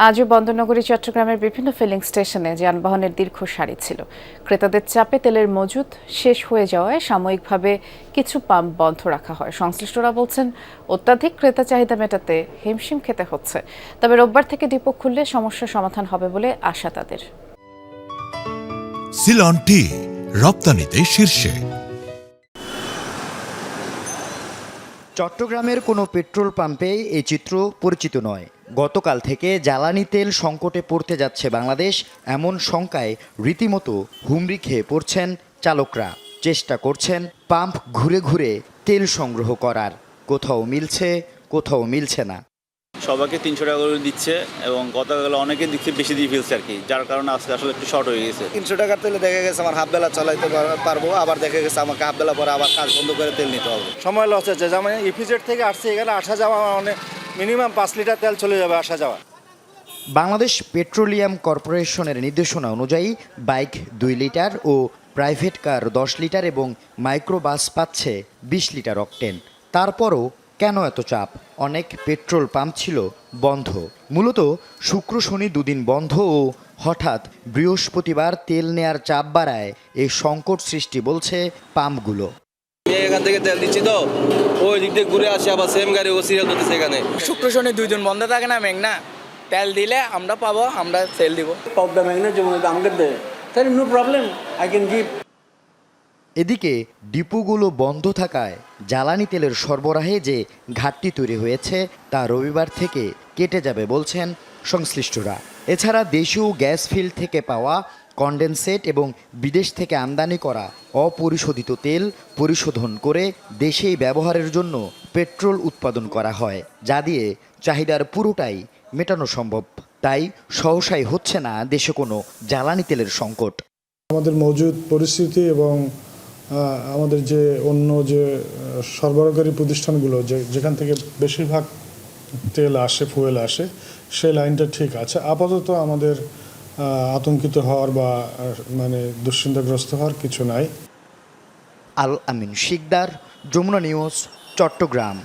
আজও বন্দরনগরী চট্টগ্রামের বিভিন্ন ফিলিং স্টেশনে যানবাহনের দীর্ঘ সারি ছিল। ক্রেতাদের চাপে তেলের মজুত শেষ হয়ে যাওয়ায় সাময়িকভাবে কিছু পাম্প বন্ধ রাখা হয়। সংশ্লিষ্টরা বলছেন, অত্যাধিক ক্রেতা চাহিদা মেটাতে হিমশিম খেতে হচ্ছে। তবে রোববার থেকে ডিপো খুললে সমস্যার সমাধান হবে বলে আশা তাদের। সিলন টি রপ্তানিতে শীর্ষে। চট্টগ্রামের কোনো পেট্রোল পাম্পে এই চিত্র পরিচিত নয়। গতকাল থেকে জ্বালানি তেল সংকটে পড়তে যাচ্ছে বাংলাদেশ, এমন শঙ্কায় রীতিমতো হুমড়ি খেয়ে পড়ছেন চালকরা। চেষ্টা করছেন পাম্প ঘুরে ঘুরে তেল সংগ্রহ করার। কোথাও মিলছে, কোথাও মিলছে না। সবাইকে 300 টাকা করে দিচ্ছে এবং গতকাল অনেকে দিচ্ছে বেশি দিয়ে ফেলছে আর কি, যার কারণে আজকে আসলে একটু শর্ট হয়ে গেছে। 300 টাকার তেলে দেখা গেছে আমার হাফ বেলা চালাইতে পারবো, আবার দেখা গেছে আমাকে হাফ বেলা পরে আবার কাজ বন্ধ করে তেল নিতে হবে। সময় লস হচ্ছে, যেমন ইপিজেড থেকে আসছে এখানে আসা যাওয়া মানে মিনিমাম 5 লিটার তেল চলে যাবে আসা যাওয়া। বাংলাদেশ পেট্রোলিয়াম কর্পোরেশনের নির্দেশনা অনুযায়ী বাইক 2 লিটার ও প্রাইভেট কার 10 লিটার এবং মাইক্রোবাস পাচ্ছে 20 লিটার অকটেন। তারপরও কেন এত চাপ? অনেক পেট্রোল পাম্প ছিল বন্ধ। মূলত শুক্র শনি দুদিন বন্ধ ও হঠাৎ বৃহস্পতিবার তেল নেয়ার চাপ বাড়ায় এই সংকট সৃষ্টি বলছে পাম্পগুলো। এখান থেকে তেল দিচ্ছি তো ওই দিক দিয়ে ঘুরে আসে, আবার সেম গাড়ি ও সিরিয়াল করতেছে এখানে। শুক্র শনি 2 দিন বন্ধ থাকে না মেঘনা, তেল দিলে আমরা পাবো, আমরা তেল দিব। প্রবলেম মেঘনা যেমন আমাকে দেয়, তাহলে no problem, I can give. এদিকে ডিপোগুলো বন্ধ থাকায় জ্বালানি তেলের সরবরাহে যে ঘাটতি তৈরি হয়েছে তা রবিবার থেকে কেটে যাবে বলছেন সংশ্লিষ্টরা। এছাড়া দেশীয় গ্যাস ফিল্ড থেকে পাওয়া কনডেনসেট এবং বিদেশ থেকে আমদানি করা অপরিশোধিত তেল পরিশোধন করে দেশেই ব্যবহারের জন্য পেট্রোল উৎপাদন করা হয়, যা দিয়ে চাহিদার পুরোটাই মেটানো সম্ভব। তাই সহসাই হচ্ছে না দেশে কোনো জ্বালানি তেলের সংকট। আমাদের মজুদ পরিস্থিতি এবং আমাদের যে অন্য যে সরবরাহকারী প্রতিষ্ঠানগুলো যেখান থেকে বেশিরভাগ তেল আসে, ফুয়েল আসে, সেই লাইনটা ঠিক আছে। আপাতত আমাদের আতঙ্কিত হওয়ার বা মানে দুশ্চিন্তাগ্রস্ত হওয়ার কিছু নাই। আল আমিন শিকদার, যমুনা নিউজ, চট্টগ্রাম।